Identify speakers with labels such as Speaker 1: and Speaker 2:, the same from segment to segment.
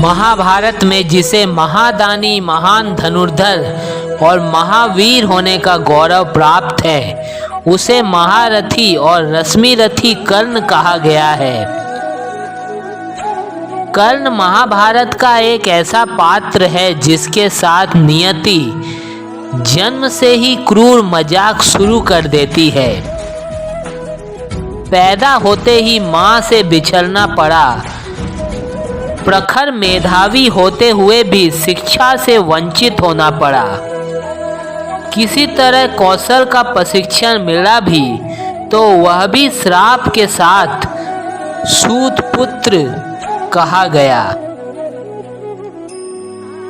Speaker 1: महाभारत में जिसे महादानी, महान धनुर्धर और महावीर होने का गौरव प्राप्त है, उसे महारथी और रश्मिरथी कर्ण कहा गया है। कर्ण महाभारत का एक ऐसा पात्र है जिसके साथ नियति जन्म से ही क्रूर मजाक शुरू कर देती है। पैदा होते ही मां से बिछड़ना पड़ा, प्रखर मेधावी होते हुए भी शिक्षा से वंचित होना पड़ा। किसी तरह कौशल का प्रशिक्षण मिला भी तो वह भी श्राप के साथ सूत पुत्र कहा गया।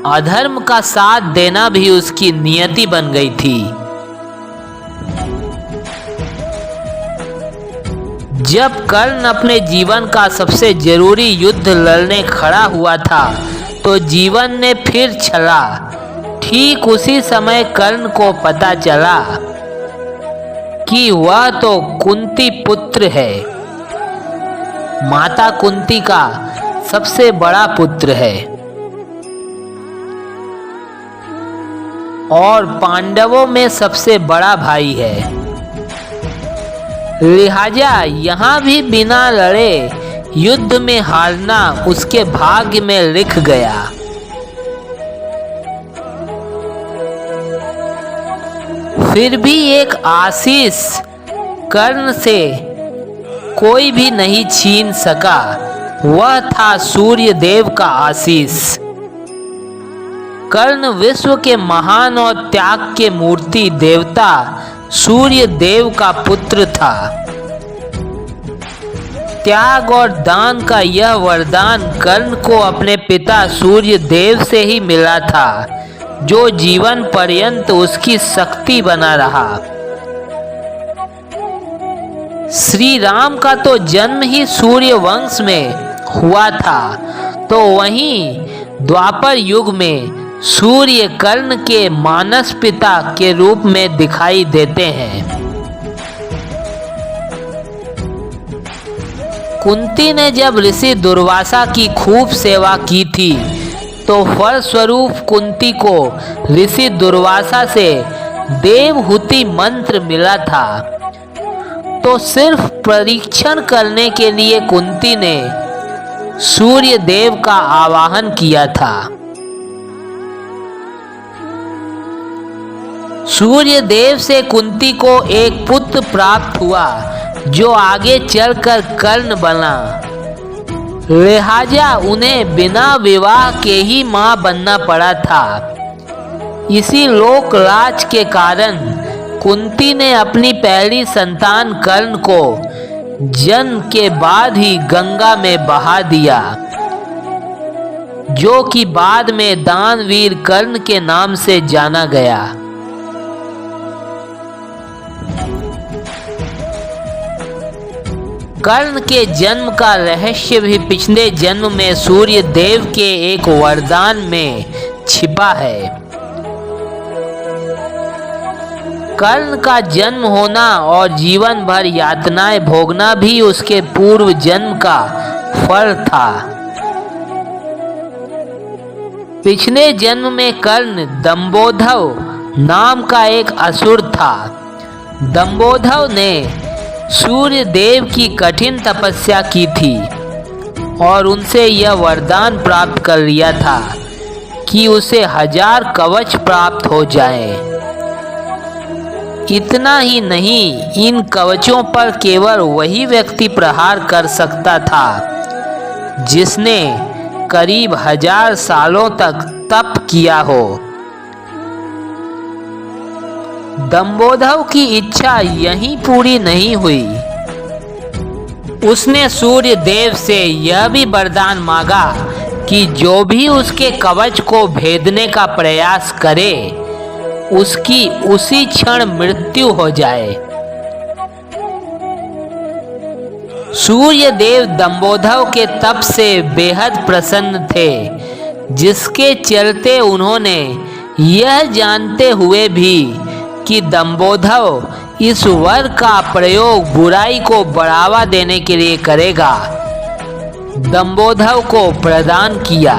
Speaker 1: अधर्म का साथ देना भी उसकी नियति बन गई थी। जब कर्ण अपने जीवन का सबसे जरूरी युद्ध लड़ने खड़ा हुआ था तो जीवन ने फिर छला। ठीक उसी समय कर्ण को पता चला कि वह तो कुंती पुत्र है, माता कुंती का सबसे बड़ा पुत्र है और पांडवों में सबसे बड़ा भाई है। लिहाजा यहाँ भी बिना लड़े युद्ध में हारना उसके भाग्य में लिख गया। फिर भी एक आशीष कर्ण से कोई भी नहीं छीन सका, वह था सूर्य देव का आशीष। कर्ण विश्व के महान और त्याग के मूर्ति देवता सूर्य देव का पुत्र था। त्याग और दान का यह वरदान कर्ण को अपने पिता सूर्य देव से ही मिला था, जो जीवन पर्यंत उसकी शक्ति बना रहा। श्री राम का तो जन्म ही सूर्य वंश में हुआ था, तो वहीं द्वापर युग में सूर्य कर्ण के मानस पिता के रूप में दिखाई देते हैं। कुंती ने जब ऋषि दुर्वासा की खूब सेवा की थी तो फलस्वरूप कुंती को ऋषि दुर्वासा से देवहूति मंत्र मिला था। तो सिर्फ परीक्षण करने के लिए कुंती ने सूर्य देव का आवाहन किया था। सूर्य देव से कुंती को एक पुत्र प्राप्त हुआ जो आगे चलकर कर्ण बना। लिहाजा उन्हें बिना विवाह के ही मां बनना पड़ा था। इसी लोक लाज के कारण कुंती ने अपनी पहली संतान कर्ण को जन्म के बाद ही गंगा में बहा दिया, जो कि बाद में दानवीर कर्ण के नाम से जाना गया। कर्ण के जन्म का रहस्य भी पिछले जन्म में सूर्य देव के एक वरदान में छिपा है। कर्ण का जन्म होना और जीवन भर यातनाएं भोगना भी उसके पूर्व जन्म का फल था। पिछले जन्म में कर्ण दंबोधव नाम का एक असुर था। दंबोधव ने सूर्य देव की कठिन तपस्या की थी और उनसे यह वरदान प्राप्त कर लिया था कि उसे 1000 कवच प्राप्त हो जाए। इतना ही नहीं, इन कवचों पर केवल वही व्यक्ति प्रहार कर सकता था जिसने करीब 1000 सालों तक तप किया हो। दंबोधव की इच्छा यहीं पूरी नहीं हुई। उसने सूर्य देव से यह भी वरदान मांगा कि जो भी उसके कवच को भेदने का प्रयास करे उसकी उसी क्षण मृत्यु हो जाए। सूर्य देव दंबोधव के तप से बेहद प्रसन्न थे, जिसके चलते उन्होंने यह जानते हुए भी कि दंबोधव इस वर का प्रयोग बुराई को बढ़ावा देने के लिए करेगा, दंबोधव को प्रदान किया।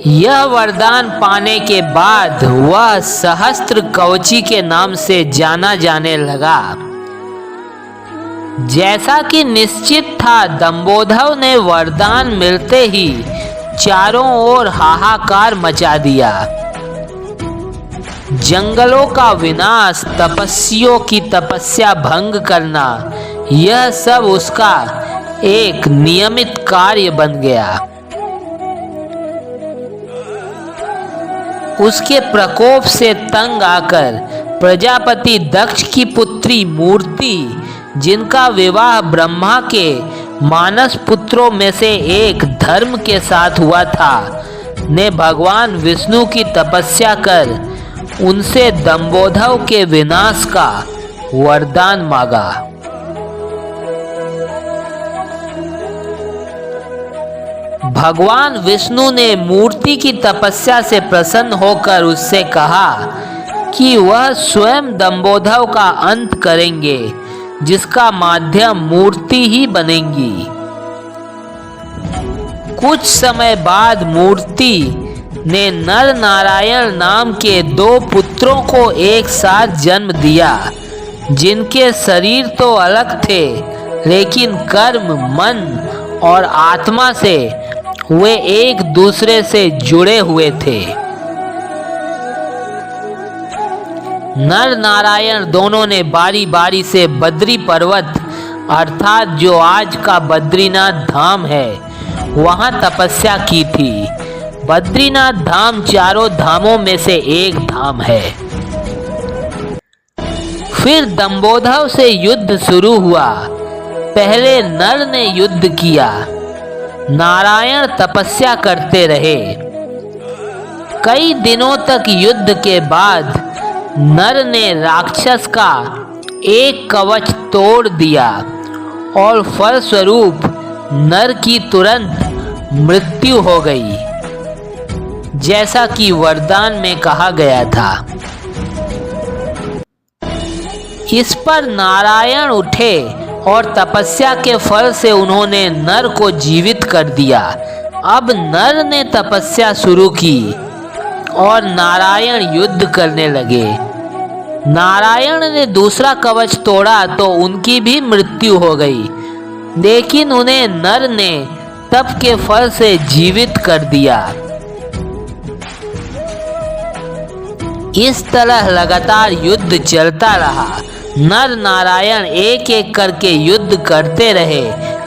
Speaker 1: यह वरदान पाने के बाद वह सहस्त्र कवची के नाम से जाना जाने लगा। जैसा कि निश्चित था, दंभोदर ने वरदान मिलते ही चारों ओर हाहाकार मचा दिया। जंगलों का विनाश, तपस्वियों की तपस्या भंग करना, यह सब उसका एक नियमित कार्य बन गया। उसके प्रकोप से तंग आकर प्रजापति दक्ष की पुत्री मूर्ति, जिनका विवाह ब्रह्मा के मानस पुत्रों में से एक धर्म के साथ हुआ था, ने भगवान विष्णु की तपस्या कर उनसे दंभोदर के विनाश का वरदान मांगा। भगवान विष्णु ने मूर्ति की तपस्या से प्रसन्न होकर उससे कहा कि वह स्वयं दंभोदर का अंत करेंगे, जिसका माध्यम मूर्ति ही बनेंगी। कुछ समय बाद मूर्ति ने नर नारायण नाम के 2 पुत्रों को एक साथ जन्म दिया, जिनके शरीर तो अलग थे, लेकिन कर्म, मन और आत्मा से वे एक दूसरे से जुड़े हुए थे। नर नारायण दोनों ने बारी बारी से बद्री पर्वत, अर्थात जो आज का बद्रीनाथ धाम है, वहां तपस्या की थी। बद्रीनाथ धाम चारों धामों में से एक धाम है। फिर दंभोदर से युद्ध शुरू हुआ। पहले नर ने युद्ध किया, नारायण तपस्या करते रहे। कई दिनों तक युद्ध के बाद नर ने राक्षस का एक कवच तोड़ दिया और फलस्वरूप नर की तुरंत मृत्यु हो गई, जैसा कि वरदान में कहा गया था। इस पर नारायण उठे और तपस्या के फल से उन्होंने नर को जीवित कर दिया। अब नर ने तपस्या शुरू की और नारायण युद्ध करने लगे। नारायण ने दूसरा कवच तोड़ा तो उनकी भी मृत्यु हो गई, लेकिन उन्हें नर ने तप के फल से जीवित कर दिया। इस तरह लगातार युद्ध चलता रहा। नर नारायण एक एक करके युद्ध करते रहे,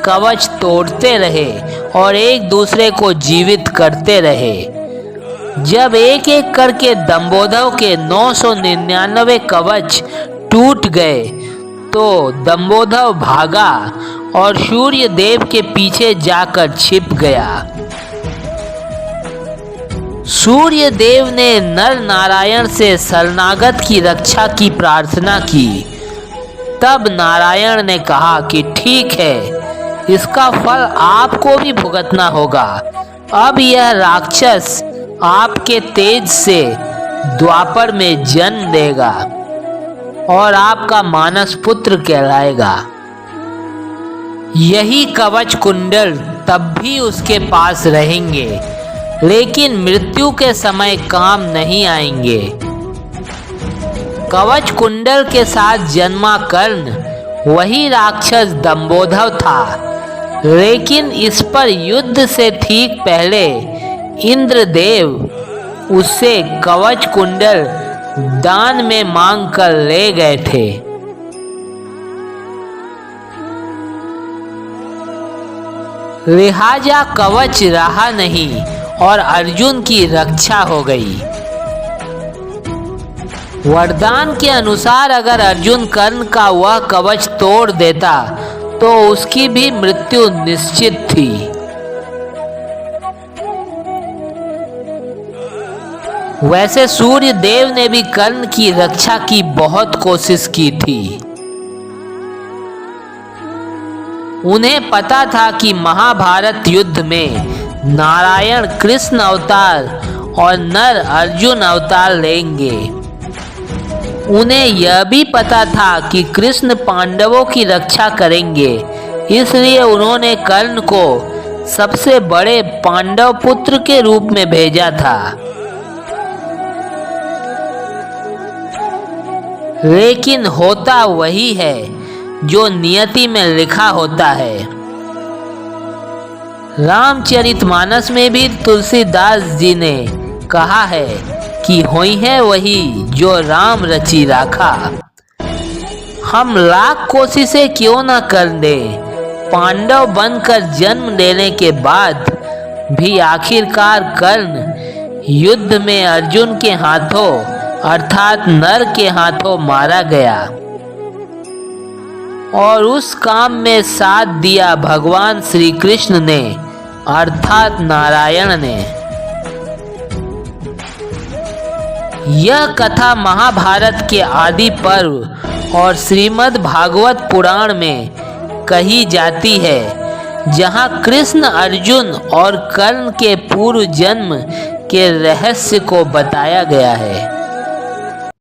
Speaker 1: कवच तोड़ते रहे और एक दूसरे को जीवित करते रहे। जब एक एक करके दंभोदर के 999 कवच टूट गए तो दंभोदर भागा और सूर्य देव के पीछे जाकर छिप गया। सूर्य देव ने नर नारायण से शरणागत की रक्षा की प्रार्थना की। तब नारायण ने कहा कि ठीक है, इसका फल आपको भी भुगतना होगा। अब यह राक्षस आपके तेज से द्वापर में जन्म देगा और आपका मानस पुत्र कहलाएगा। यही कवच कुंडल तब भी उसके पास रहेंगे, लेकिन मृत्यु के समय काम नहीं आएंगे। कवच कुंडल के साथ जन्मा कर्ण वही राक्षस दंभोदर था, लेकिन इस पर युद्ध से ठीक पहले इंद्रदेव उससे कवच कुंडल दान में मांग कर ले गए थे। लिहाजा कवच रहा नहीं और अर्जुन की रक्षा हो गई। वरदान के अनुसार अगर अर्जुन कर्ण का वह कवच तोड़ देता तो उसकी भी मृत्यु निश्चित थी। वैसे सूर्य देव ने भी कर्ण की रक्षा की बहुत कोशिश की थी। उन्हें पता था कि महाभारत युद्ध में नारायण कृष्ण अवतार और नर अर्जुन अवतार लेंगे। उन्हें यह भी पता था कि कृष्ण पांडवों की रक्षा करेंगे, इसलिए उन्होंने कर्ण को सबसे बड़े पांडव पुत्र के रूप में भेजा था। लेकिन होता वही है जो नियति में लिखा होता है। रामचरितमानस में भी तुलसीदास जी ने कहा है कि होई है वही जो राम रची राखा। हम लाख कोशिशें क्यों न कर दे, पांडव बनकर जन्म लेने के बाद भी आखिरकार कर्ण युद्ध में अर्जुन के हाथों अर्थात नर के हाथों मारा गया और उस काम में साथ दिया भगवान श्री कृष्ण ने अर्थात नारायण ने। यह कथा महाभारत के आदि पर्व और श्रीमद् भागवत पुराण में कही जाती है, जहां कृष्ण अर्जुन और कर्ण के पूर्व जन्म के रहस्य को बताया गया है।